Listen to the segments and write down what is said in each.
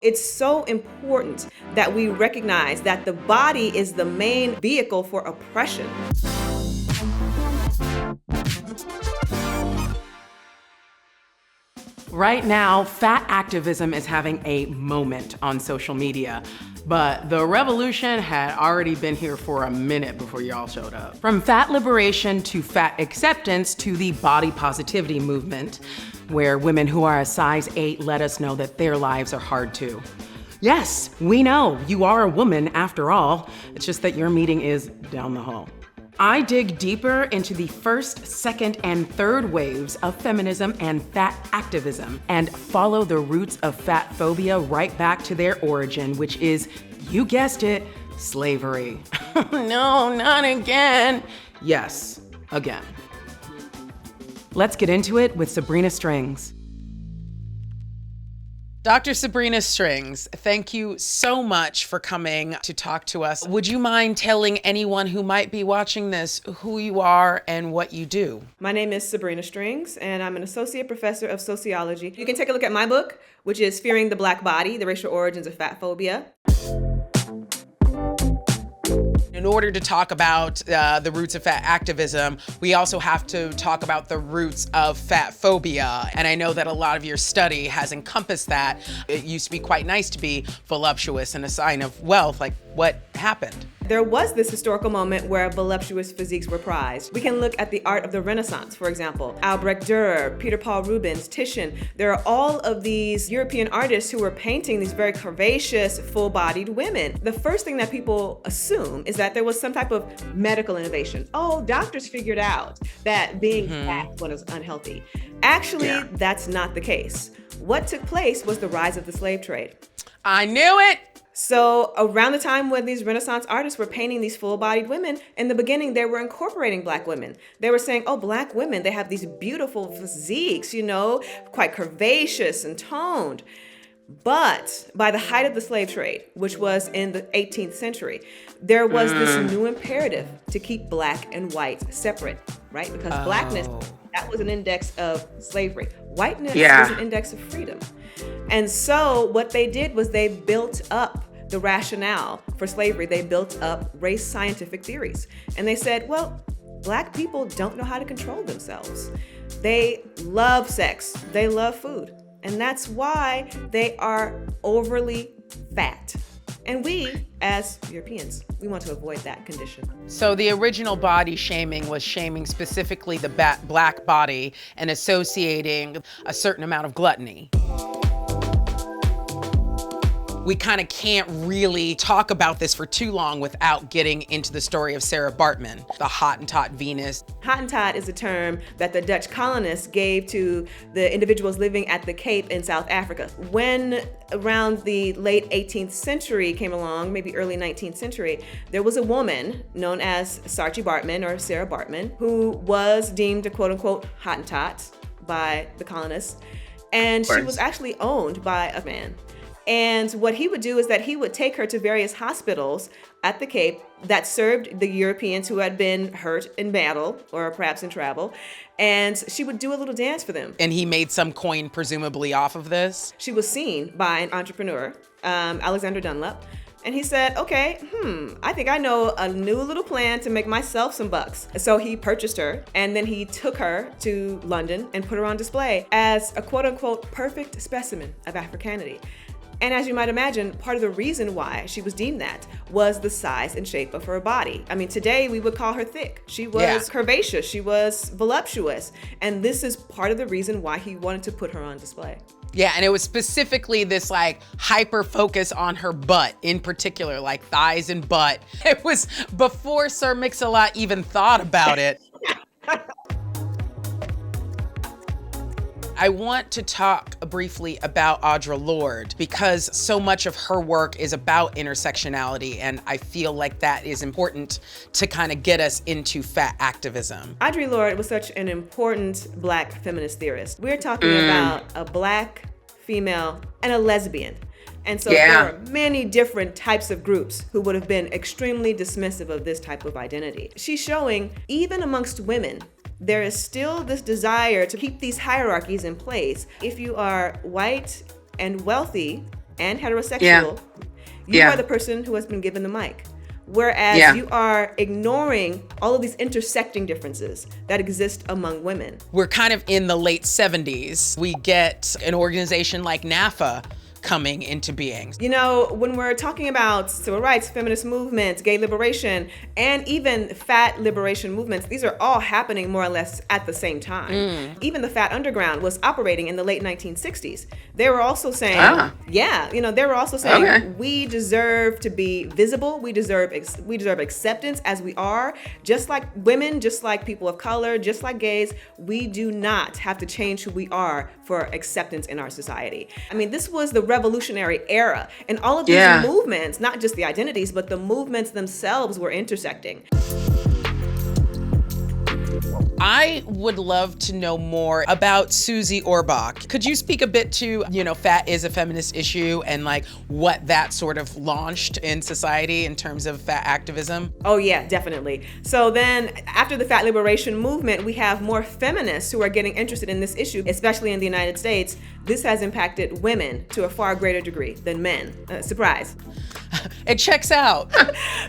It's so important that we recognize that the body is the main vehicle for oppression. Right now, fat activism is having a moment on social media, but the revolution had already been here for a minute before y'all showed up. From fat liberation to fat acceptance to the body positivity movement, where women who are a size 8 let us know that their lives are hard too. Yes, we know, you are a woman after all. It's just that your meeting is down the hall. I dig deeper into the first, second, and third waves of feminism and fat activism and follow the roots of fat phobia right back to their origin, which is, you guessed it, slavery. No, not again. Yes, again. Let's get into it with Sabrina Strings. Dr. Sabrina Strings, thank you so much for coming to talk to us. Would you mind telling anyone who might be watching this who you are and what you do? My name is Sabrina Strings, and I'm an associate professor of sociology. You can take a look at my book, which is Fearing the Black Body, The Racial Origins of Fat Phobia. In order to talk about the roots of fat activism, we also have to talk about the roots of fat phobia. And I know that a lot of your study has encompassed that. It used to be quite nice to be voluptuous and a sign of wealth. Like, what happened? There was this historical moment where voluptuous physiques were prized. We can look at the art of the Renaissance, for example. Albrecht Dürer, Peter Paul Rubens, Titian. There are all of these European artists who were painting these very curvaceous, full-bodied women. The first thing that people assume is that there was some type of medical innovation. Oh, doctors figured out that being fat was unhealthy. Actually, that's not the case. What took place was the rise of the slave trade. I knew it! So around the time when these Renaissance artists were painting these full-bodied women, in the beginning, they were incorporating Black women. They were saying, oh, Black women, they have these beautiful physiques, you know, quite curvaceous and toned. But by the height of the slave trade, which was in the 18th century, there was this new imperative to keep Black and white separate, right? Because Blackness, that was an index of slavery. Whiteness was an index of freedom. And so what they did was they built up the rationale for slavery. They built up race scientific theories. And they said, well, Black people don't know how to control themselves. They love sex. They love food. And that's why they are overly fat. And we, as Europeans, we want to avoid that condition. So the original body shaming was shaming specifically the Black body and associating a certain amount of gluttony. We kind of can't really talk about this for too long without getting into the story of Sarah Baartman, the Hottentot Venus. Hottentot is a term that the Dutch colonists gave to the individuals living at the Cape in South Africa. When around the late 18th century came along, maybe early 19th century, there was a woman known as Saartjie Baartman or Sarah Baartman who was deemed a quote unquote Hottentot by the colonists. And she was actually owned by a man. And what he would do is that he would take her to various hospitals at the Cape that served the Europeans who had been hurt in battle or perhaps in travel. And she would do a little dance for them. And he made some coin presumably off of this? She was seen by an entrepreneur, Alexander Dunlop. And he said, okay, I think I know a new little plan to make myself some bucks. So he purchased her and then he took her to London and put her on display as a quote unquote perfect specimen of Africanity. And as you might imagine, part of the reason why she was deemed that was the size and shape of her body. I mean, today we would call her thick. She was curvaceous, she was voluptuous. And this is part of the reason why he wanted to put her on display. Yeah, and it was specifically this like hyper focus on her butt in particular, like thighs and butt. It was before Sir Mix-a-Lot even thought about it. I want to talk briefly about Audre Lorde because so much of her work is about intersectionality, and I feel like that is important to kind of get us into fat activism. Audre Lorde was such an important Black feminist theorist. We're talking about a Black female and a lesbian. And so there are many different types of groups who would have been extremely dismissive of this type of identity. She's showing, even amongst women, there is still this desire to keep these hierarchies in place. If you are white and wealthy and heterosexual, you are the person who has been given the mic. Whereas you are ignoring all of these intersecting differences that exist among women. We're kind of in the late 70s. We get an organization like NAFA coming into being. You know, when we're talking about civil rights, feminist movements, gay liberation, and even fat liberation movements, these are all happening more or less at the same time. Even the fat underground was operating in the late 1960s. They were also saying, they were also saying, we deserve to be visible. We deserve acceptance as we are, just like women, just like people of color, just like gays. We do not have to change who we are for acceptance in our society. I mean, this was the revolutionary era, and all of these movements, not just the identities, but the movements themselves were intersecting. I would love to know more about Susie Orbach. Could you speak a bit to, fat is a feminist issue and like what that sort of launched in society in terms of fat activism? Oh yeah, definitely. So then after the fat liberation movement, we have more feminists who are getting interested in this issue, especially in the United States. This has impacted women to a far greater degree than men. Surprise. It checks out.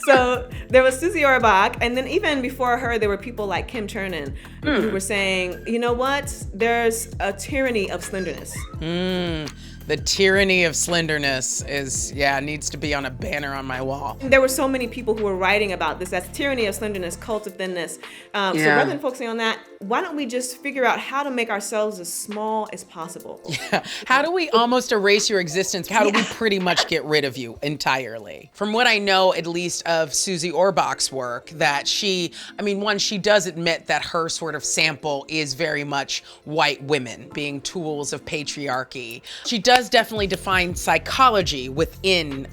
So there was Susie Orbach, and then even before her, there were people like Kim Chernin who were saying, you know what? There's a tyranny of slenderness. The tyranny of slenderness needs to be on a banner on my wall. There were so many people who were writing about this. That's tyranny of slenderness, cult of thinness. So rather than focusing on that, why don't we just figure out how to make ourselves as small as possible? Yeah. How do we almost erase your existence? How do we pretty much get rid of you entirely? From what I know, at least of Susie Orbach's work, that she does admit that her sort of sample is very much white women being tools of patriarchy. She does definitely define psychology within,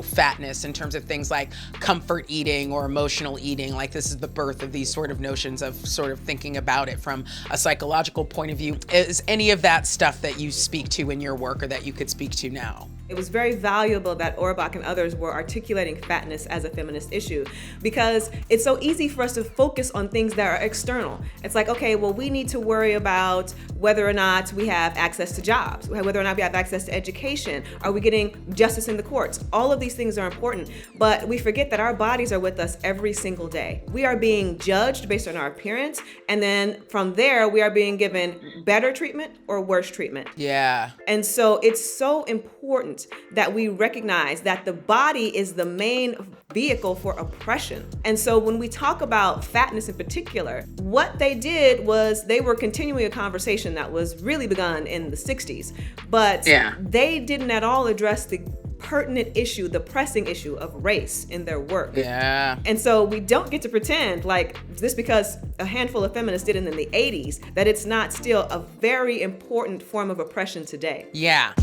fatness in terms of things like comfort eating or emotional eating. Like this is the birth of these sort of notions of sort of thinking about it from a psychological point of view. Is any of that stuff that you speak to in your work or that you could speak to now? It was very valuable that Orbach and others were articulating fatness as a feminist issue, because it's so easy for us to focus on things that are external. It's like, okay, well, we need to worry about whether or not we have access to jobs, whether or not we have access to education. Are we getting justice in the courts? All of these things are important, but we forget that our bodies are with us every single day. We are being judged based on our appearance, and then from there, we are being given better treatment or worse treatment. Yeah. And so it's so important that we recognize that the body is the main vehicle for oppression. And so when we talk about fatness in particular, what they did was they were continuing a conversation that was really begun in the 60s, but they didn't at all address the pertinent issue, the pressing issue of race in their work. Yeah. And so we don't get to pretend like just because a handful of feminists did it in the 80s, that it's not still a very important form of oppression today. Yeah.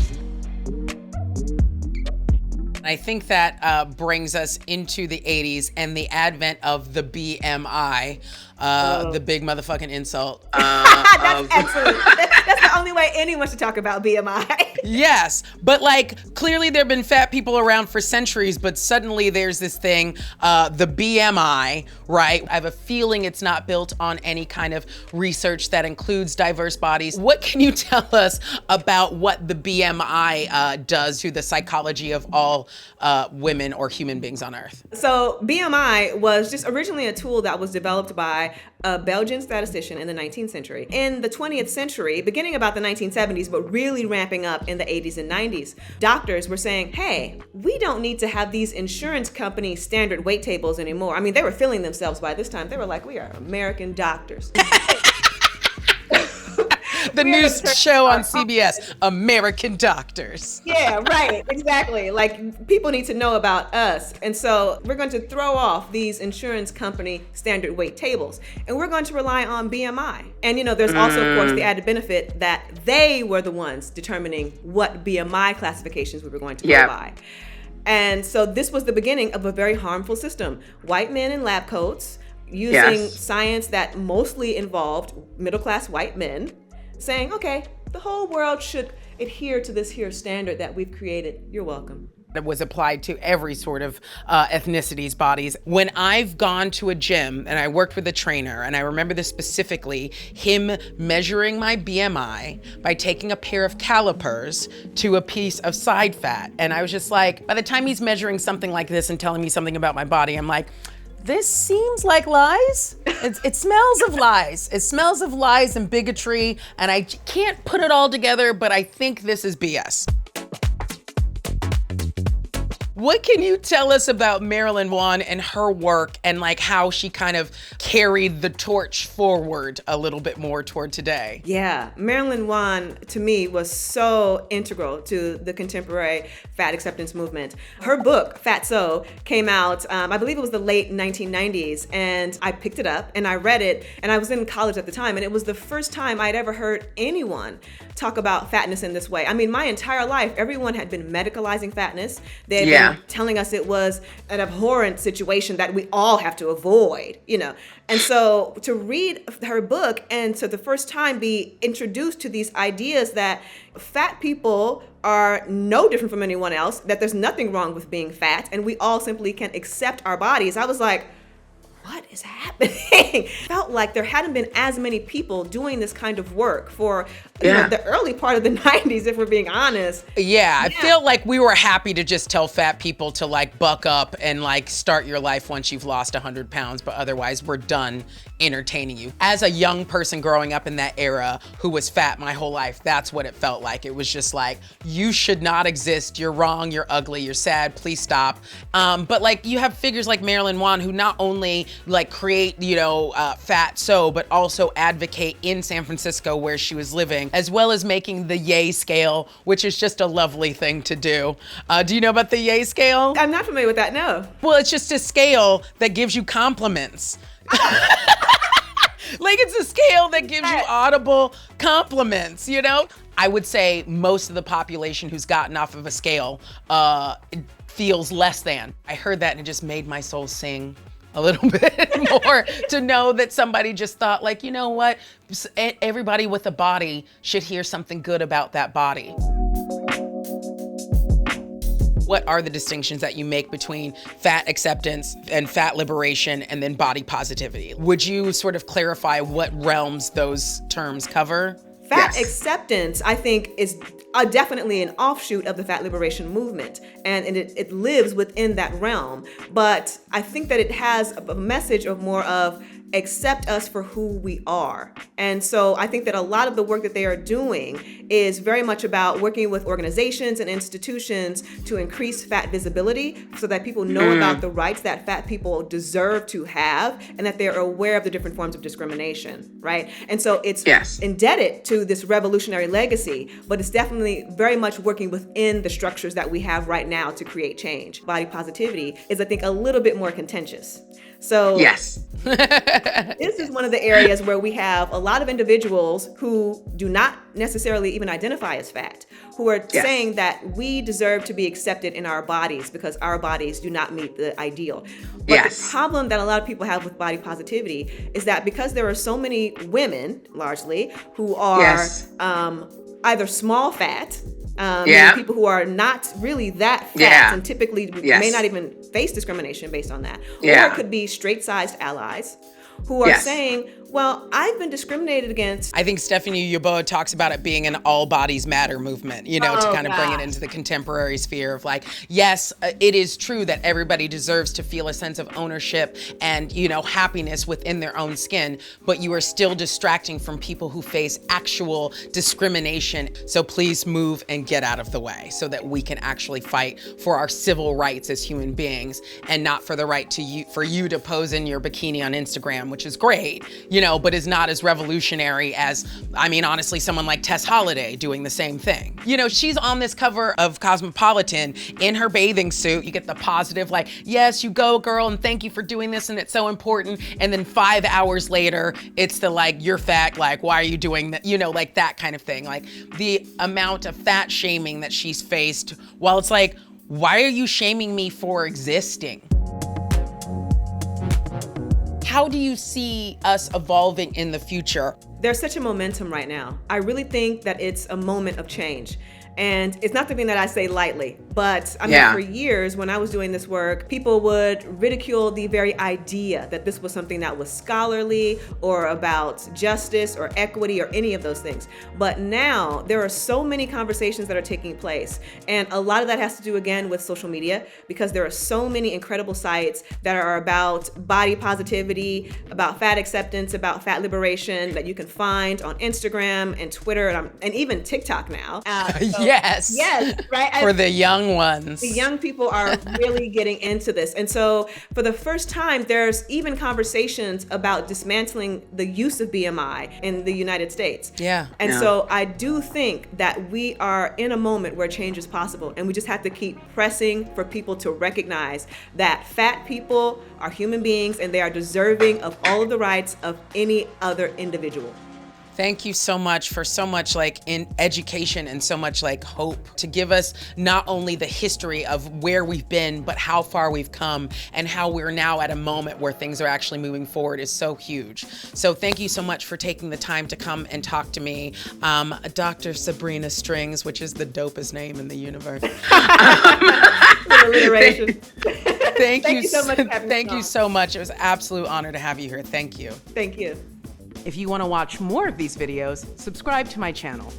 I think that brings us into the 80s and the advent of the BMI, the big motherfucking insult. That's excellent. That's the only way anyone should talk about BMI. Yes, but like clearly there have been fat people around for centuries, but suddenly there's this thing, the BMI, right? I have a feeling it's not built on any kind of research that includes diverse bodies. What can you tell us about what the BMI does to the psychology of all women or human beings on Earth? So BMI was just originally a tool that was developed by a Belgian statistician in the 19th century. In the 20th century, beginning about the 1970s, but really ramping up in the 80s and 90s, doctors were saying, hey, we don't need to have these insurance company standard weight tables anymore. I mean, they were feeling themselves by this time. They were like, we are American doctors. The news show on CBS, American Doctors. Yeah, right, exactly. Like, people need to know about us. And so we're going to throw off these insurance company standard weight tables, and we're going to rely on BMI. And, there's also, of course, the added benefit that they were the ones determining what BMI classifications we were going to go by. And so this was the beginning of a very harmful system. White men in lab coats using science that mostly involved middle-class white men, saying, okay, the whole world should adhere to this here standard that we've created. You're welcome. that was applied to every sort of ethnicity's bodies. When I've gone to a gym and I worked with a trainer, and I remember this specifically, him measuring my BMI by taking a pair of calipers to a piece of side fat. And I was just like, by the time he's measuring something like this and telling me something about my body, I'm like, this seems like lies. It smells of lies. It smells of lies and bigotry, and I can't put it all together, but I think this is BS. What can you tell us about MARILYN WANN and her work, and like how she kind of carried the torch forward a little bit more toward today? Yeah, MARILYN WANN to me was so integral to the contemporary fat acceptance movement. Her book, Fatso, came out, I believe it was the late 1990s, and I picked it up and I read it, and I was in college at the time, and it was the first time I'd ever heard anyone talk about fatness in this way. I mean, my entire life, everyone had been medicalizing fatness. They had been telling us it was an abhorrent situation that we all have to avoid, you know. And so to read her book and to the first time be introduced to these ideas that fat people are no different from anyone else, that there's nothing wrong with being fat, and we all simply can accept our bodies, I was like, what is happening? Felt like there hadn't been as many people doing this kind of work for you know, the early part of the 90s, if we're being honest. I feel like we were happy to just tell fat people to like buck up and like start your life once you've lost 100 pounds, but otherwise we're done entertaining you. As a young person growing up in that era who was fat my whole life, that's what it felt like. It was just like, you should not exist, you're wrong, you're ugly, you're sad, please stop. But like you have figures like MARILYN WANN who not only like create, you know, Fatso, but also advocate in San Francisco where she was living, as well as making the Yay scale, which is just a lovely thing to do. Do you know about the Yay scale? I'm not familiar with that, no. Well, it's just a scale that gives you compliments. Like it's a scale that gives you audible compliments, you know? I would say most of the population who's gotten off of a scale feels less than. I heard that and it just made my soul sing a little bit more to know that somebody just thought like, you know what? Everybody with a body should hear something good about that body. What are the distinctions that you make between fat acceptance and fat liberation and then body positivity? Would you sort of clarify what realms those terms cover? Fat acceptance, I think, is definitely an offshoot of the fat liberation movement, and it lives within that realm. But I think that it has a message of more of accept us for who we are. And so I think that a lot of the work that they are doing is very much about working with organizations and institutions to increase fat visibility so that people know about the rights that fat people deserve to have and that they're aware of the different forms of discrimination, right? And so it's indebted to this revolutionary legacy, but it's definitely very much working within the structures that we have right now to create change. Body positivity is, I think, a little bit more contentious. So this is one of the areas where we have a lot of individuals who do not necessarily even identify as fat, who are saying that we deserve to be accepted in our bodies because our bodies do not meet the ideal. But the problem that a lot of people have with body positivity is that because there are so many women, largely, who are either small fat, people who are not really that fat and typically may not even face discrimination based on that. Or it could be straight-sized allies who are saying, well, I've been discriminated against. I think Stephanie Yeboah talks about it being an all bodies matter movement, you know, to kind of bring it into the contemporary sphere of like, yes, it is true that everybody deserves to feel a sense of ownership and, you know, happiness within their own skin, but you are still distracting from people who face actual discrimination. So please move and get out of the way so that we can actually fight for our civil rights as human beings and not for the right to you, for you to pose in your bikini on Instagram, which is great, you know, but is not as revolutionary as, I mean, honestly, someone like Tess Holliday doing the same thing. You know, she's on this cover of Cosmopolitan in her bathing suit. You get the positive, like, yes, you go, girl, and thank you for doing this, and it's so important. And then 5 hours later, it's the like, you're fat, like, why are you doing that? You know, like that kind of thing. Like the amount of fat shaming that she's faced, while it's like, why are you shaming me for existing? How do you see us evolving in the future? There's such a momentum right now. I really think that it's a moment of change. And it's not something that I say lightly, but I mean, for years when I was doing this work, people would ridicule the very idea that this was something that was scholarly or about justice or equity or any of those things. But now there are so many conversations that are taking place. And a lot of that has to do, again, with social media, because there are so many incredible sites that are about body positivity, about fat acceptance, about fat liberation that you can find on Instagram and Twitter and even TikTok now. Yes, right. For the young ones. The young people are really getting into this. And so for the first time, there's even conversations about dismantling the use of BMI in the United States. And so I do think that we are in a moment where change is possible, and we just have to keep pressing for people to recognize that fat people are human beings and they are deserving of all of the rights of any other individual. Thank you so much for so much in education and so much hope to give us not only the history of where we've been, but how far we've come and how we're now at a moment where things are actually moving forward is so huge. So thank you so much for taking the time to come and talk to me. Dr. Sabrina Strings, which is the dopest name in the universe. Alliteration. Thank you so much for having me. Thank you so much. It was an absolute honor to have you here. Thank you. Thank you. If you want to watch more of these videos, subscribe to my channel.